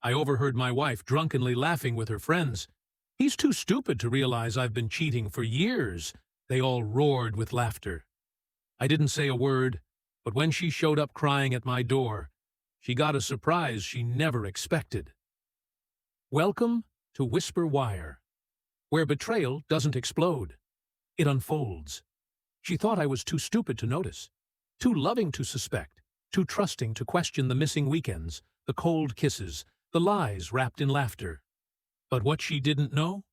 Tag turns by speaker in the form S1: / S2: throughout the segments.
S1: I overheard my wife drunkenly laughing with her friends. He's too stupid to realize I've been cheating for years. They all roared with laughter. I didn't say a word, but when she showed up crying at my door, she got a surprise she never expected. Welcome to Whisper Wire, where betrayal doesn't explode. It unfolds. She thought I was too stupid to notice, too loving to suspect, too trusting to question the missing weekends, the cold kisses, the lies wrapped in laughter. But what she didn't know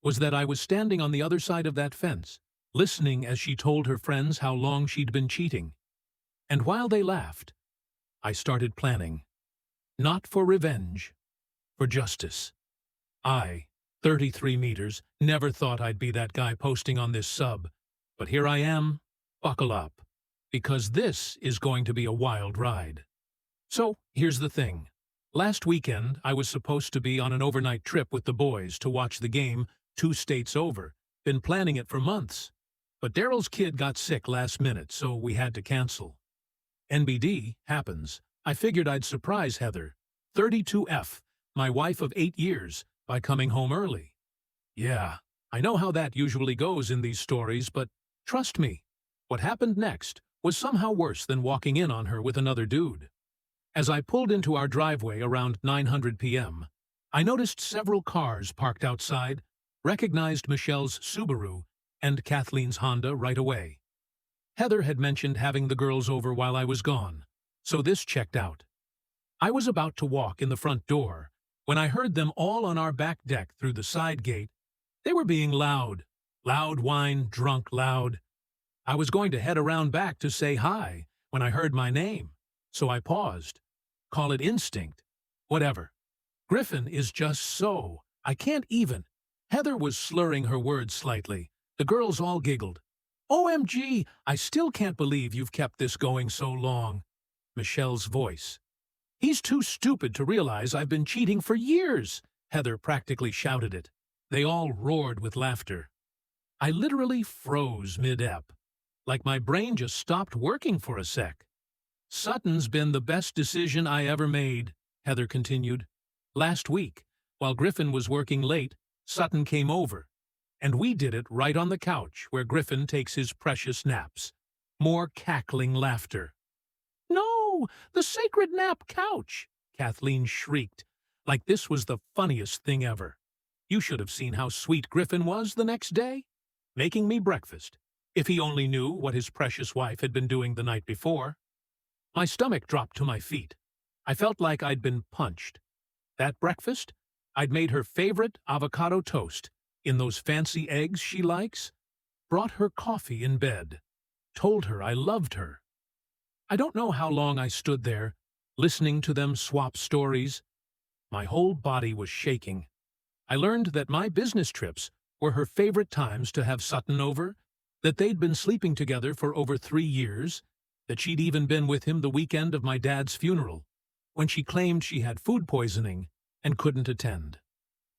S1: was that I was standing on the other side of that fence, listening as she told her friends how long she'd been cheating. And while they laughed, I started planning. Not for revenge, for justice. I, 33 meters, never thought I'd be that guy posting on this sub. But here I am. Buckle up, because this is going to be a wild ride. So, here's the thing. Last weekend, I was supposed to be on an overnight trip with the boys to watch the game 2 states over. Been planning it for months. But Daryl's kid got sick last minute, so we had to cancel. NBD happens. I figured I'd surprise Heather, 32F, my wife of 8 years, by coming home early. Yeah, I know how that usually goes in these stories, but trust me, what happened next was somehow worse than walking in on her with another dude. As I pulled into our driveway around 9:00 p.m., I noticed several cars parked outside, recognized Michelle's Subaru and Kathleen's Honda right away. Heather had mentioned having the girls over while I was gone, so this checked out. I was about to walk in the front door when I heard them all on our back deck through the side gate. They were being loud. Loud whine, drunk loud. I was going to head around back to say hi when I heard my name, so I paused. Call it instinct. Whatever. Griffin is just so. I can't even. Heather was slurring her words slightly. The girls all giggled. OMG, I still can't believe you've kept this going so long. Michelle's voice. He's too stupid to realize I've been cheating for years. Heather practically shouted it. They all roared with laughter. I literally froze mid-ep, like my brain just stopped working for a sec. Sutton's been the best decision I ever made, Heather continued. Last week, while Griffin was working late, Sutton came over, and we did it right on the couch where Griffin takes his precious naps. More cackling laughter. No, the sacred nap couch, Kathleen shrieked, like this was the funniest thing ever. You should have seen how sweet Griffin was the next day, making me breakfast, if he only knew what his precious wife had been doing the night before. My stomach dropped to my feet. I felt like I'd been punched. That breakfast, I'd made her favorite avocado toast in those fancy eggs she likes, brought her coffee in bed, told her I loved her. I don't know how long I stood there, listening to them swap stories. My whole body was shaking. I learned that my business trips were her favorite times to have Sutton over, that they'd been sleeping together for over 3 years, that she'd even been with him the weekend of my dad's funeral, when she claimed she had food poisoning and couldn't attend.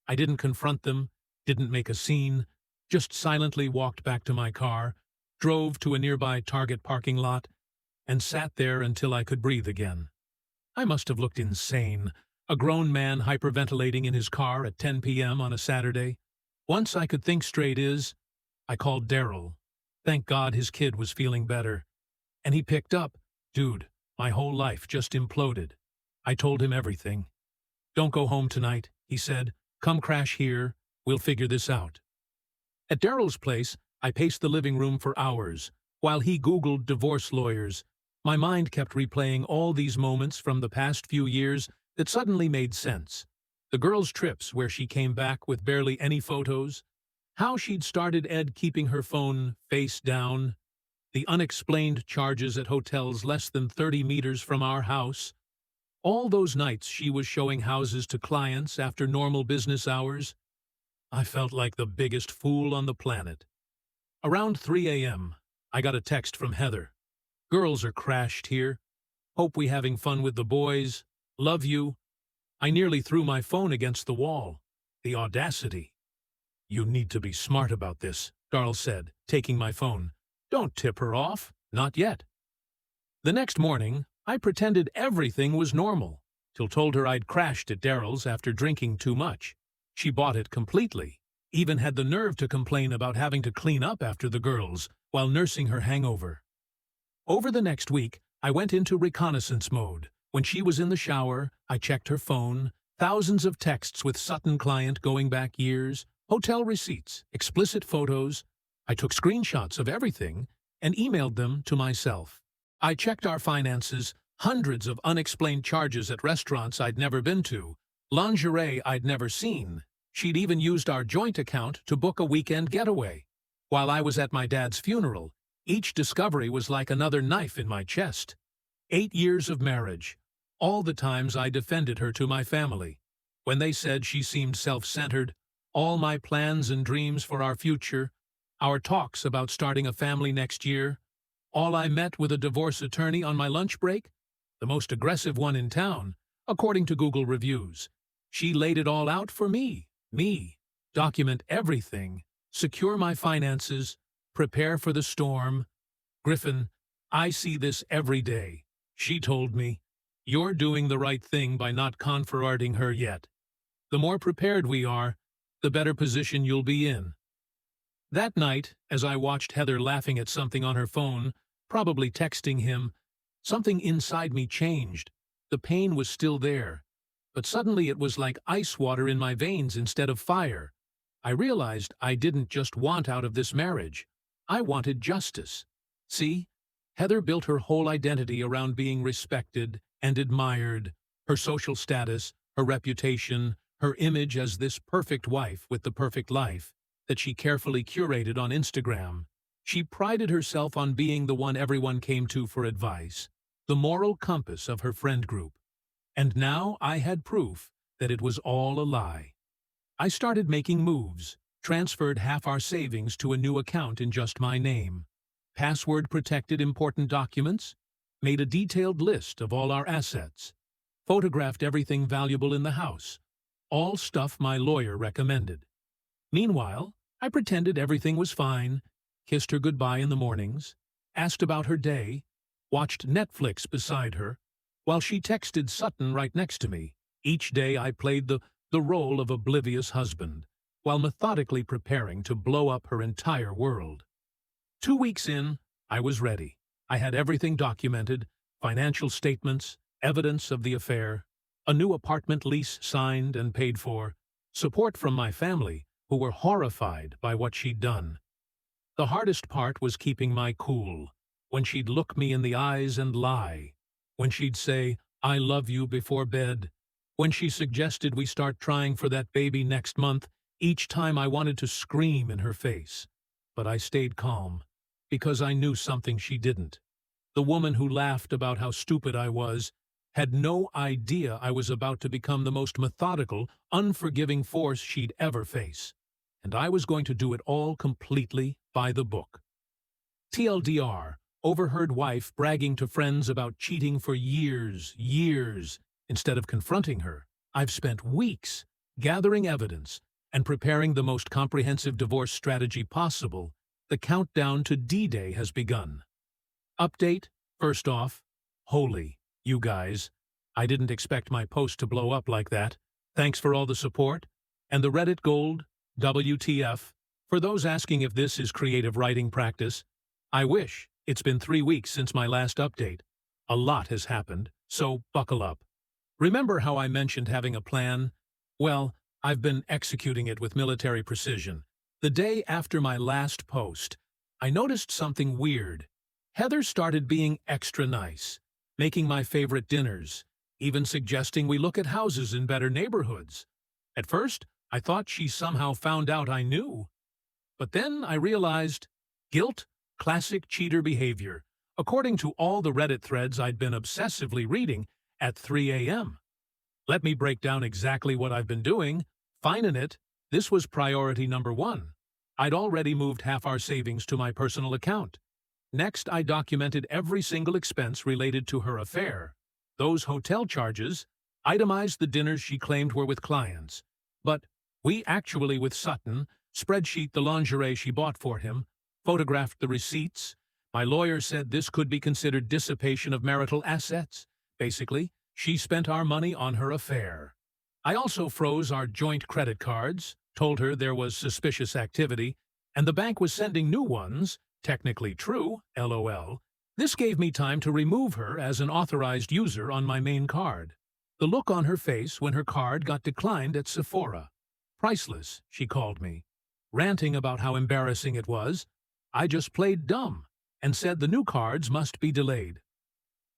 S1: I didn't confront them, didn't make a scene, just silently walked back to my car, drove to a nearby Target parking lot, and sat there until I could breathe again. I must have looked insane, a grown man hyperventilating in his car at 10 p.m. on a Saturday. Once I could think straight I called Daryl. Thank God his kid was feeling better. And he picked up. Dude, my whole life just imploded. I told him everything. Don't go home tonight, he said. Come crash here. We'll figure this out. At Daryl's place, I paced the living room for hours, while he Googled divorce lawyers. My mind kept replaying all these moments from the past few years that suddenly made sense. The girls' trips where she came back with barely any photos, how she'd started Ed keeping her phone face down, the unexplained charges at hotels less than 30 meters from our house, all those nights she was showing houses to clients after normal business hours. I felt like the biggest fool on the planet. Around 3 a.m., I got a text from Heather. Girls are crashed here. Hope we having fun with the boys. Love you. I nearly threw my phone against the wall. The audacity. You need to be smart about this, Darl said, taking my phone. Don't tip her off. Not yet. The next morning, I pretended everything was normal. till told her I'd crashed at Daryl's after drinking too much. She bought it completely, even had the nerve to complain about having to clean up after the girls while nursing her hangover. Over the next week, I went into reconnaissance mode. When she was in the shower, I checked her phone, thousands of texts with Sutton client going back years, hotel receipts, explicit photos. I took screenshots of everything and emailed them to myself. I checked our finances, hundreds of unexplained charges at restaurants I'd never been to, lingerie I'd never seen. She'd even used our joint account to book a weekend getaway. While I was at my dad's funeral, each discovery was like another knife in my chest. 8 years of marriage, all the times I defended her to my family. When they said she seemed self-centered, all my plans and dreams for our future, our talks about starting a family next year, all I met with a divorce attorney on my lunch break, the most aggressive one in town, according to Google reviews. She laid it all out for me. Document everything, secure my finances, prepare for the storm. Griffin, I see this every day. She told me, you're doing the right thing by not confronting her yet. The more prepared we are, the better position you'll be in. That night, as I watched Heather laughing at something on her phone, probably texting him, something inside me changed. The pain was still there, but suddenly it was like ice water in my veins instead of fire. I realized I didn't just want out of this marriage. I wanted justice. See, Heather built her whole identity around being respected and admired, her social status, her reputation, her image as this perfect wife with the perfect life that she carefully curated on Instagram. She prided herself on being the one everyone came to for advice, the moral compass of her friend group. And now I had proof that it was all a lie. I started making moves, transferred half our savings to a new account in just my name, password-protected important documents, made a detailed list of all our assets, photographed everything valuable in the house, all stuff my lawyer recommended. Meanwhile, I pretended everything was fine, kissed her goodbye in the mornings, asked about her day, watched Netflix beside her, while she texted Sutton right next to me. Each day I played the role of oblivious husband, while methodically preparing to blow up her entire world. 2 weeks in, I was ready. I had everything documented, financial statements, evidence of the affair, a new apartment lease signed and paid for, support from my family, who were horrified by what she'd done. The hardest part was keeping my cool, when she'd look me in the eyes and lie, when she'd say, "I love you" before bed, when she suggested we start trying for that baby next month. Each time I wanted to scream in her face. But I stayed calm, because I knew something she didn't. The woman who laughed about how stupid I was had no idea I was about to become the most methodical, unforgiving force she'd ever face. And I was going to do it all completely by the book. TLDR, overheard wife bragging to friends about cheating for years. Instead of confronting her, I've spent weeks gathering evidence and preparing the most comprehensive divorce strategy possible. The countdown to D-Day has begun. Update, first off, holy, you guys. I didn't expect my post to blow up like that. Thanks for all the support. And the Reddit gold, WTF. For those asking if this is creative writing practice, I wish. It's been 3 weeks since my last update. A lot has happened, so buckle up. Remember how I mentioned having a plan? Well, I've been executing it with military precision. The day after my last post, I noticed something weird. Heather started being extra nice, making my favorite dinners, even suggesting we look at houses in better neighborhoods. At first, I thought she somehow found out I knew. But then I realized, guilt, classic cheater behavior, according to all the Reddit threads I'd been obsessively reading at 3 a.m. Let me break down exactly what I've been doing. Finding it, this was priority number 1. I'd already moved half our savings to my personal account. Next, I documented every single expense related to her affair. Those hotel charges, itemized the dinners she claimed were with clients. But we actually with Sutton, spreadsheet the lingerie she bought for him, photographed the receipts. My lawyer said this could be considered dissipation of marital assets. Basically, She spent our money on her affair. I also froze our joint credit cards, told her there was suspicious activity, and the bank was sending new ones, technically true, LOL. This gave me time to remove her as an authorized user on my main card. The look on her face when her card got declined at Sephora. Priceless, she called me. Ranting about how embarrassing it was, I just played dumb and said the new cards must be delayed.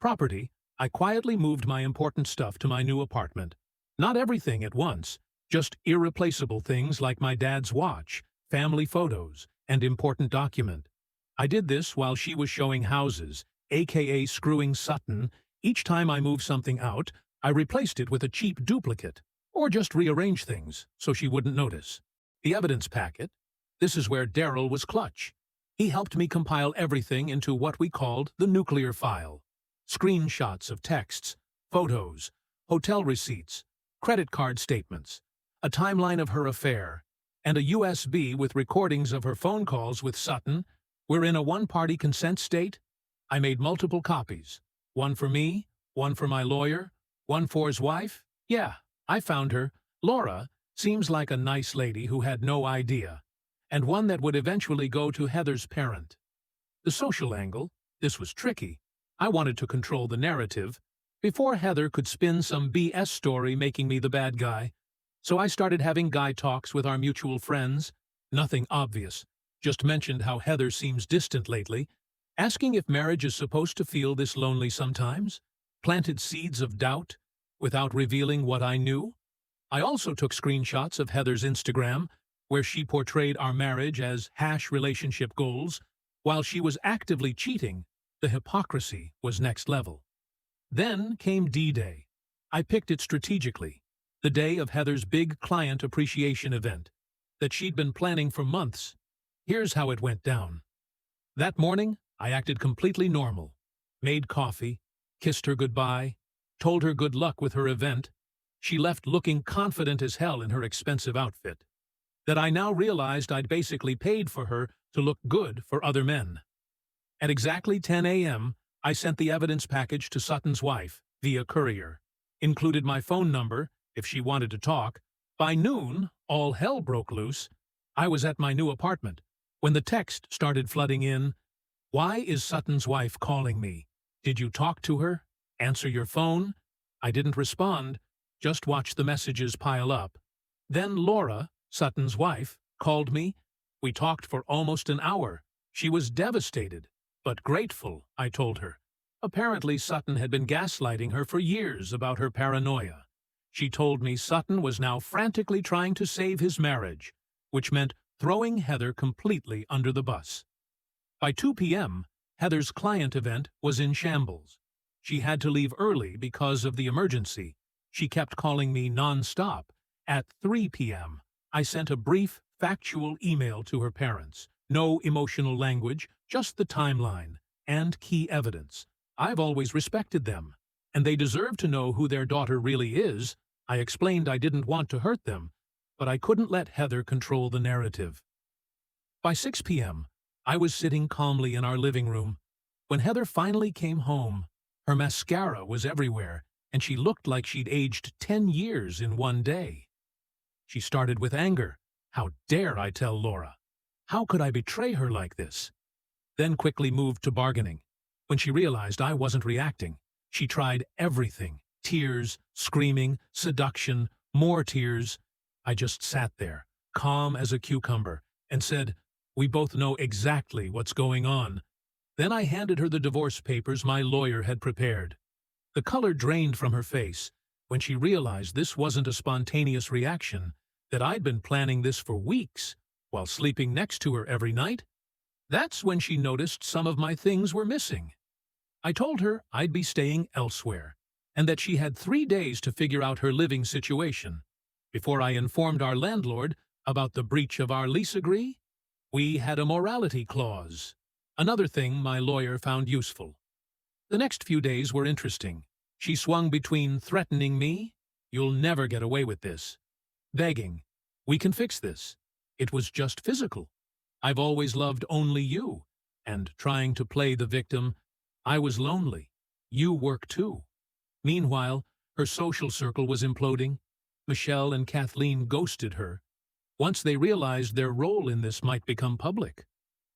S1: Property, I quietly moved my important stuff to my new apartment. Not everything at once, just irreplaceable things like my dad's watch, family photos, and important document. I did this while she was showing houses, aka screwing Sutton. Each time I moved something out, I replaced it with a cheap duplicate, or just rearranged things so she wouldn't notice. The evidence packet. This is where Daryl was clutch. He helped me compile everything into what we called the nuclear file. Screenshots of texts, photos, hotel receipts, credit card statements, a timeline of her affair, and a USB with recordings of her phone calls with Sutton. We're in a one-party consent state. I made multiple copies. One for me, one for my lawyer, one for his wife. Yeah, I found her. Laura seems like a nice lady who had no idea, and one that would eventually go to Heather's parent. The social angle, this was tricky. I wanted to control the narrative before Heather could spin some BS story making me the bad guy. So I started having guy talks with our mutual friends. Nothing obvious, just mentioned how Heather seems distant lately, asking if marriage is supposed to feel this lonely sometimes, planted seeds of doubt without revealing what I knew. I also took screenshots of Heather's Instagram, where she portrayed our marriage as #relationship goals, while she was actively cheating. The hypocrisy was next level. Then came D-Day. I picked it strategically, the day of Heather's big client appreciation event that she'd been planning for months. Here's how it went down. That morning, I acted completely normal. Made coffee, kissed her goodbye, told her good luck with her event. She left looking confident as hell in her expensive outfit. That I now realized I'd basically paid for her to look good for other men. At exactly 10 a.m., I sent the evidence package to Sutton's wife via courier. Included my phone number, if she wanted to talk. By noon, all hell broke loose. I was at my new apartment when the text started flooding in. Why is Sutton's wife calling me? Did you talk to her? Answer your phone? I didn't respond, just watched the messages pile up. Then Laura, Sutton's wife, called me. We talked for almost an hour. She was devastated, but grateful, I told her. Apparently Sutton had been gaslighting her for years about her paranoia. She told me Sutton was now frantically trying to save his marriage, which meant throwing Heather completely under the bus. By 2 p.m., Heather's client event was in shambles. She had to leave early because of the emergency. She kept calling me non-stop. At 3 p.m., I sent a brief, factual email to her parents. No emotional language, just the timeline and key evidence. I've always respected them, and they deserve to know who their daughter really is. I explained I didn't want to hurt them, but I couldn't let Heather control the narrative. By 6 p.m., I was sitting calmly in our living room. When Heather finally came home, her mascara was everywhere, and she looked like she'd aged 10 years in one day. She started with anger. How dare I tell Laura? How could I betray her like this? Then quickly moved to bargaining. When she realized I wasn't reacting, she tried everything. Tears, screaming, seduction, more tears. I just sat there, calm as a cucumber, and said, "We both know exactly what's going on." Then I handed her the divorce papers my lawyer had prepared. The color drained from her face when she realized this wasn't a spontaneous reaction, that I'd been planning this for weeks while sleeping next to her every night. That's when she noticed some of my things were missing. I told her I'd be staying elsewhere, and that she had 3 days to figure out her living situation. Before I informed our landlord about the breach of our lease agree, we had a morality clause. Another thing my lawyer found useful. The next few days were interesting. She swung between threatening me, "You'll never get away with this," begging, "We can fix this. It was just physical. I've always loved only you," and trying to play the victim, "I was lonely. You work too." Meanwhile, Her social circle was imploding. Michelle and Kathleen ghosted her. Once they realized their role in this might become public.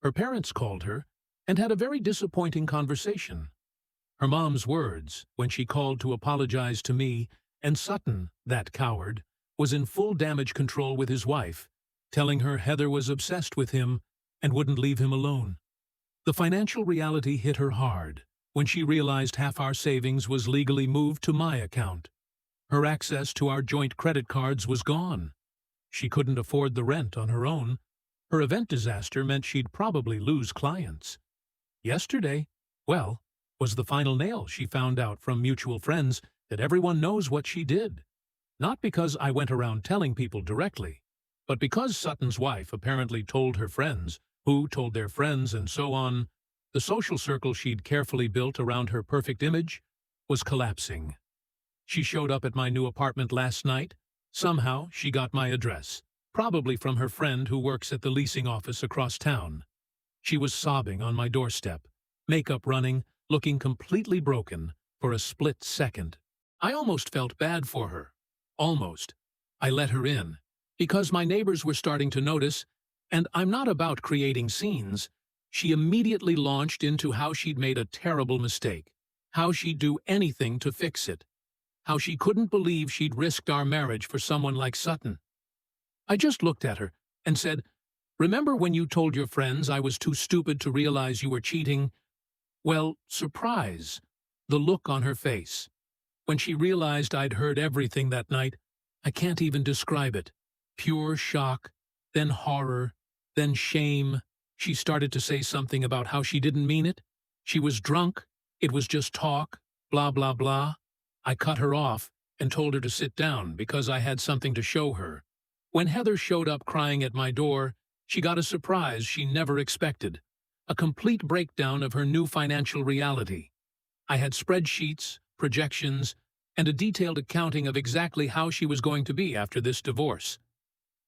S1: Her parents called her and had a very disappointing conversation. Her mom's words, when she called to apologize to me, and Sutton, that coward, was in full damage control with his wife, telling her Heather was obsessed with him and wouldn't leave him alone. The financial reality hit her hard when she realized half our savings was legally moved to my account. Her access to our joint credit cards was gone. She couldn't afford the rent on her own. Her event disaster meant she'd probably lose clients. Yesterday, well, was the final nail. She found out from mutual friends that everyone knows what she did. Not because I went around telling people directly, but because Sutton's wife apparently told her friends, who told their friends, and so on. The social circle she'd carefully built around her perfect image was collapsing. She showed up at my new apartment last night. Somehow, she got my address, probably from her friend who works at the leasing office across town. She was sobbing on my doorstep, makeup running, looking completely broken for a split second. I almost felt bad for her. Almost. I let her in, because my neighbors were starting to notice, and I'm not about creating scenes. She immediately launched into how she'd made a terrible mistake, how she'd do anything to fix it, how she couldn't believe she'd risked our marriage for someone like Sutton. I just looked at her and said, "Remember when you told your friends I was too stupid to realize you were cheating?" Well, surprise, the look on her face. When she realized I'd heard everything that night, I can't even describe it. Pure shock, then horror, then shame. She started to say something about how she didn't mean it. She was drunk, it was just talk, blah, blah, blah. I cut her off and told her to sit down because I had something to show her. When Heather showed up crying at my door, she got a surprise she never expected. A complete breakdown of her new financial reality. I had spreadsheets, projections, and a detailed accounting of exactly how she was going to be after this divorce.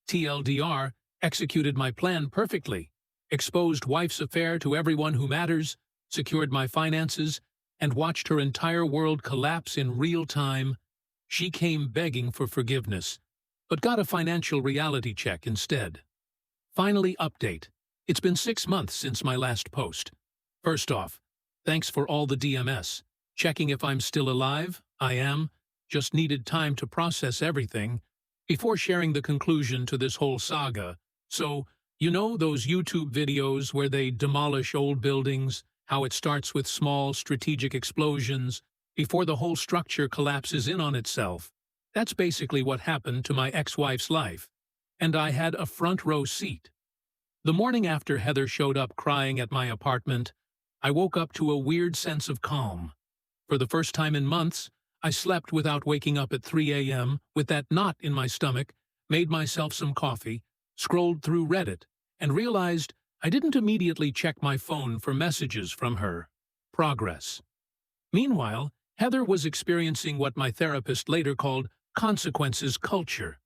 S1: TLDR executed my plan perfectly, exposed wife's affair to everyone who matters, secured my finances, and watched her entire world collapse in real time. She came begging for forgiveness, but got a financial reality check instead. Finally, update. It's been 6 months since my last post. First off, thanks for all the DMS. Checking if I'm still alive. I am. Just needed time to process everything before sharing the conclusion to this whole saga. So, you know those YouTube videos where they demolish old buildings, how it starts with small strategic explosions before the whole structure collapses in on itself? That's basically what happened to my ex-wife's life, and I had a front row seat. The morning after Heather showed up crying at my apartment, I woke up to a weird sense of calm. For the first time in months, I slept without waking up at 3 a.m. with that knot in my stomach, made myself some coffee, scrolled through Reddit, and realized I didn't immediately check my phone for messages from her. Progress. Meanwhile, Heather was experiencing what my therapist later called consequences culture.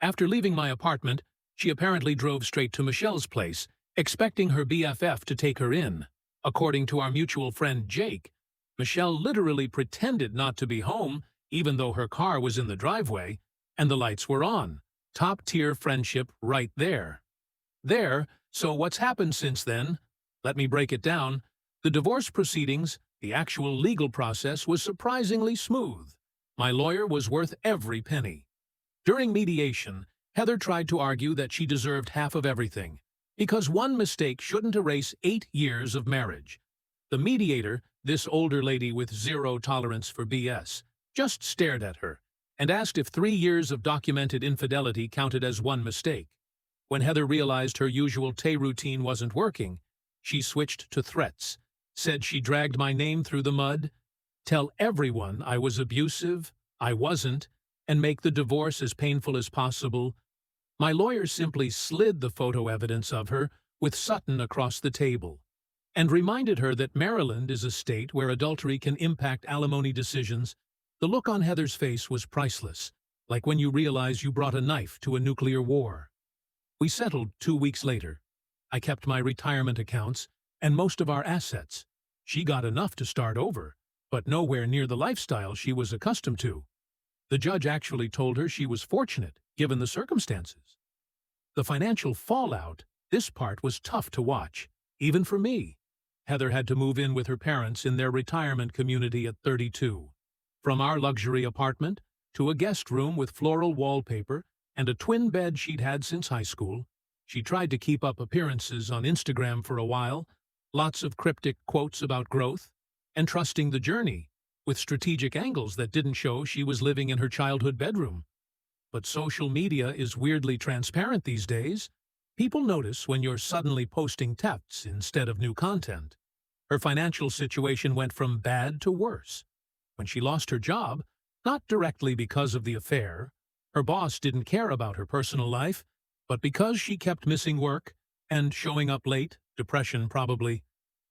S1: After leaving my apartment, she apparently drove straight to Michelle's place, expecting her BFF to take her in. According to our mutual friend Jake, Michelle literally pretended not to be home, even though her car was in the driveway, and the lights were on. Top-tier friendship right there. So what's happened since then? Let me break it down. The divorce proceedings, the actual legal process, was surprisingly smooth. My lawyer was worth every penny. During mediation, Heather tried to argue that she deserved half of everything, because one mistake shouldn't erase 8 years of marriage. The mediator, this older lady with zero tolerance for BS, just stared at her and asked if 3 years of documented infidelity counted as one mistake. When Heather realized her usual Tay routine wasn't working, she switched to threats, said she dragged my name through the mud, tell everyone I was abusive, I wasn't, and make the divorce as painful as possible. My lawyer simply slid the photo evidence of her with Sutton across the table and reminded her that Maryland is a state where adultery can impact alimony decisions. The look on Heather's face was priceless, like when you realize you brought a knife to a nuclear war. We settled 2 weeks later. I kept my retirement accounts and most of our assets. She got enough to start over, but nowhere near the lifestyle she was accustomed to. The judge actually told her she was fortunate, given the circumstances. The financial fallout, this part was tough to watch, even for me. Heather had to move in with her parents in their retirement community at 32. From our luxury apartment to a guest room with floral wallpaper and a twin bed she'd had since high school, she tried to keep up appearances on Instagram for a while, lots of cryptic quotes about growth, and trusting the journey, with strategic angles that didn't show she was living in her childhood bedroom. But social media is weirdly transparent these days. People notice when you're suddenly posting texts instead of new content. Her financial situation went from bad to worse. When she lost her job, not directly because of the affair, her boss didn't care about her personal life, but because she kept missing work and showing up late, depression probably.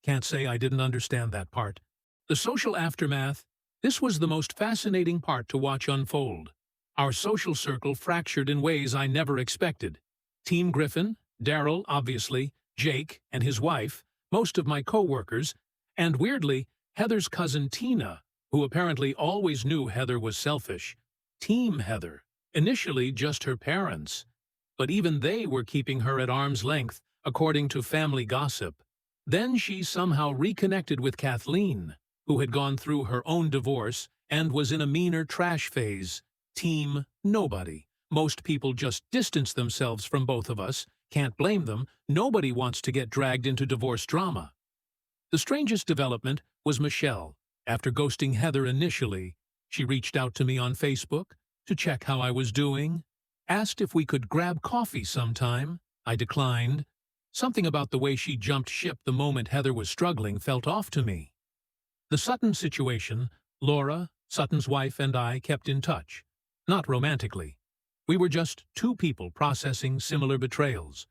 S1: Can't say I didn't understand that part. The social aftermath, this was the most fascinating part to watch unfold. Our social circle fractured in ways I never expected. Team Griffin, Daryl, obviously, Jake and his wife, most of my co-workers, and weirdly, Heather's cousin Tina, who apparently always knew Heather was selfish. Team Heather. Initially just her parents. But even they were keeping her at arm's length, according to family gossip. Then she somehow reconnected with Kathleen, who had gone through her own divorce and was in a meaner trash phase. Team nobody. Most people just distance themselves from both of us. Can't blame them. Nobody wants to get dragged into divorce drama. The strangest development was Michelle. After ghosting Heather initially, she reached out to me on Facebook to check how I was doing, asked if we could grab coffee sometime. I declined. Something about the way she jumped ship the moment Heather was struggling felt off to me. The Sutton situation, Laura, Sutton's wife, and I kept in touch. Not romantically. We were just two people processing similar betrayals.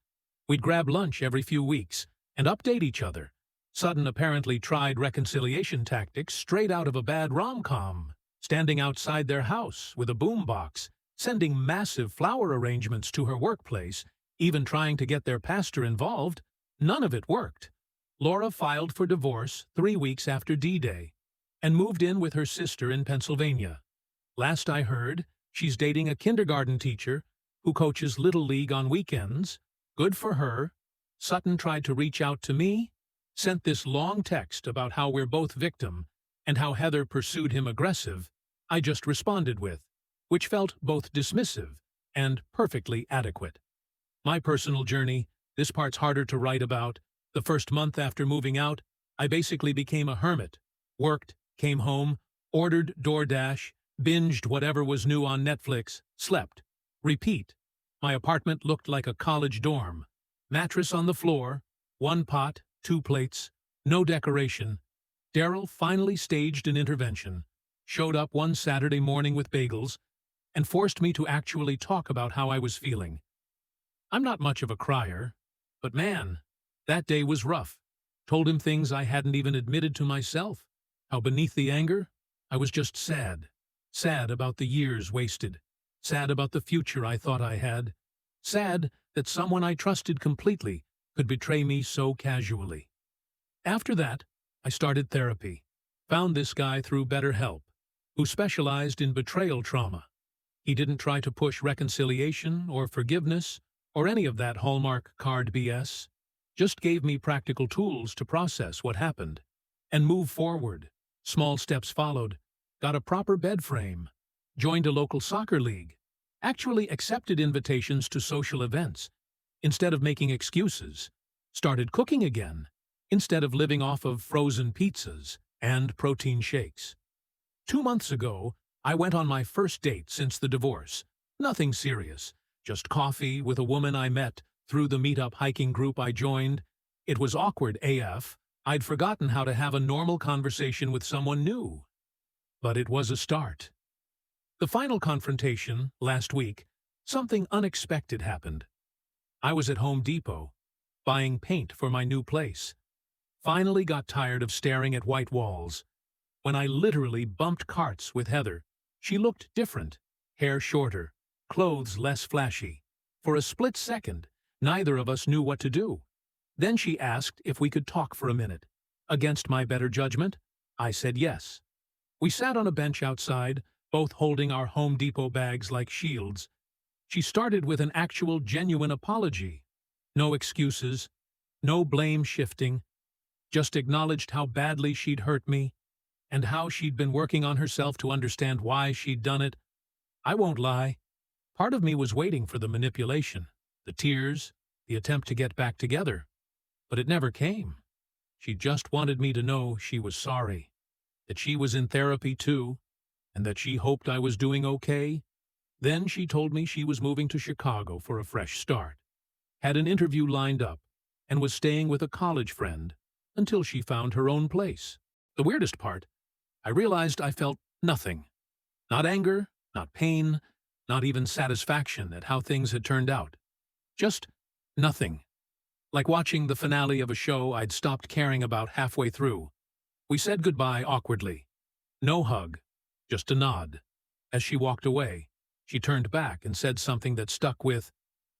S1: We'd grab lunch every few weeks and update each other. Sutton apparently tried reconciliation tactics straight out of a bad rom-com, standing outside their house with a boombox, sending massive flower arrangements to her workplace, even trying to get their pastor involved. None of it worked. Laura filed for divorce 3 weeks after D-Day and moved in with her sister in Pennsylvania. Last I heard, she's dating a kindergarten teacher who coaches Little League on weekends. Good for her. Sutton tried to reach out to me, sent this long text about how we're both victim and how Heather pursued him aggressive. I just responded with, which felt both dismissive and perfectly adequate. My personal journey, this part's harder to write about. The first month after moving out, I basically became a hermit. Worked, came home, ordered DoorDash, binged whatever was new on Netflix, slept. Repeat. My apartment looked like a college dorm. Mattress on the floor, 1 pot, 2 plates, no decoration. Daryl finally staged an intervention, showed up one Saturday morning with bagels, and forced me to actually talk about how I was feeling. I'm not much of a crier, but man, that day was rough. Told him things I hadn't even admitted to myself. How beneath the anger, I was just sad. Sad about the years wasted. Sad about the future I thought I had. Sad that someone I trusted completely could betray me so casually. After that, I started therapy. Found this guy through BetterHelp, who specialized in betrayal trauma. He didn't try to push reconciliation or forgiveness or any of that Hallmark card BS. Just gave me practical tools to process what happened and move forward. Small steps followed. Got a proper bed frame. Joined a local soccer league. Actually accepted invitations to social events instead of making excuses. Started cooking again instead of living off of frozen pizzas and protein shakes. 2 months ago, I went on my first date since the divorce. Nothing serious, just coffee with a woman I met through the meetup hiking group I joined. It was awkward AF. I'd forgotten how to have a normal conversation with someone new. But it was a start. The final confrontation, last week, something unexpected happened. I was at Home Depot, buying paint for my new place. Finally got tired of staring at white walls. When I literally bumped carts with Heather, she looked different, hair shorter, clothes less flashy. For a split second, neither of us knew what to do. Then she asked if we could talk for a minute. Against my better judgment, I said yes. We sat on a bench outside, both holding our Home Depot bags like shields. She started with an actual genuine apology. No excuses, no blame shifting, just acknowledged how badly she'd hurt me and how she'd been working on herself to understand why she'd done it. I won't lie. Part of me was waiting for the manipulation, the tears, the attempt to get back together. But it never came. She just wanted me to know she was sorry, that she was in therapy too, and that she hoped I was doing okay. Then she told me she was moving to Chicago for a fresh start, had an interview lined up, and was staying with a college friend until she found her own place. The weirdest part, I realized I felt nothing. Not anger, not pain, not even satisfaction at how things had turned out. Just nothing. Like watching the finale of a show I'd stopped caring about halfway through. We said goodbye awkwardly. No hug, just a nod. As she walked away, she turned back and said something that stuck with,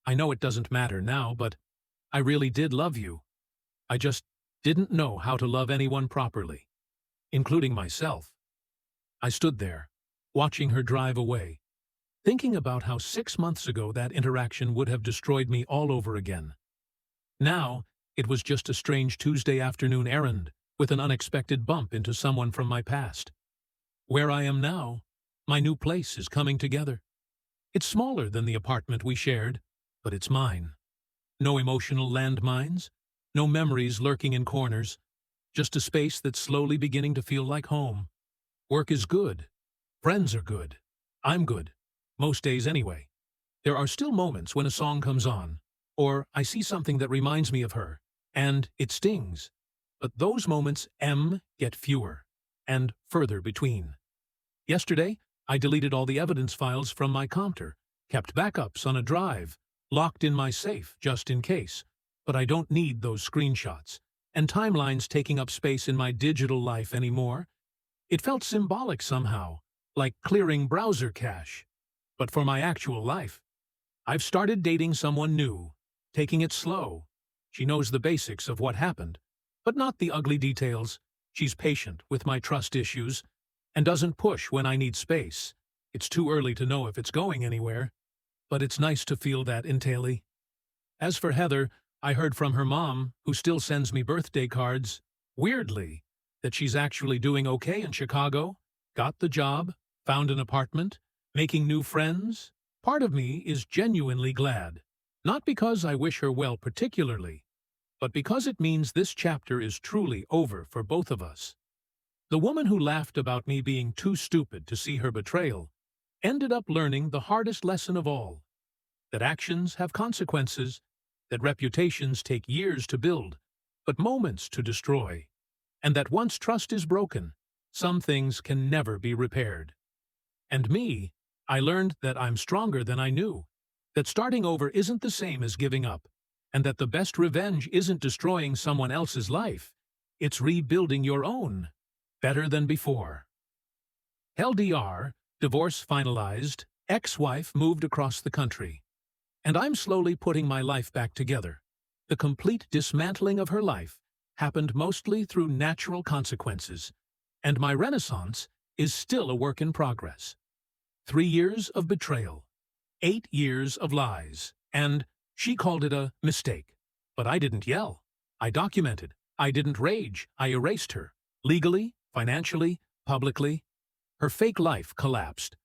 S1: "I know it doesn't matter now, but I really did love you. I just didn't know how to love anyone properly, including myself." I stood there, watching her drive away, thinking about how 6 months ago that interaction would have destroyed me all over again. Now, it was just a strange Tuesday afternoon errand with an unexpected bump into someone from my past. Where I am now, my new place is coming together. It's smaller than the apartment we shared, but it's mine. No emotional landmines, no memories lurking in corners, just a space that's slowly beginning to feel like home. Work is good. Friends are good. I'm good. Most days anyway. There are still moments when a song comes on, or I see something that reminds me of her, and it stings. But those moments get fewer, and further between. Yesterday, I deleted all the evidence files from my computer, kept backups on a drive, locked in my safe just in case, but I don't need those screenshots and timelines taking up space in my digital life anymore. It felt symbolic somehow, like clearing browser cache. But for my actual life, I've started dating someone new, taking it slow. She knows the basics of what happened, but not the ugly details. She's patient with my trust issues and doesn't push when I need space. It's too early to know if it's going anywhere, but it's nice to feel that intently. As for Heather, I heard from her mom, who still sends me birthday cards, weirdly, that she's actually doing okay in Chicago, got the job, found an apartment, making new friends. Part of me is genuinely glad, not because I wish her well particularly, but because it means this chapter is truly over for both of us. The woman who laughed about me being too stupid to see her betrayal ended up learning the hardest lesson of all, that actions have consequences, that reputations take years to build, but moments to destroy, and that once trust is broken, some things can never be repaired. And me, I learned that I'm stronger than I knew, that starting over isn't the same as giving up, and that the best revenge isn't destroying someone else's life, it's rebuilding your own, better than before. LDR, divorce finalized, ex-wife moved across the country. And I'm slowly putting my life back together. The complete dismantling of her life happened mostly through natural consequences, and my renaissance is still a work in progress. 3 years of betrayal, 8 years of lies, and she called it a mistake. But I didn't yell. I documented. I didn't rage. I erased her. Legally, financially, publicly. Her fake life collapsed.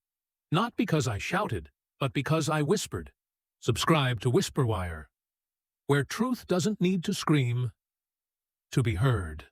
S1: Not because I shouted, but because I whispered. Subscribe to Whisperwire, where truth doesn't need to scream to be heard.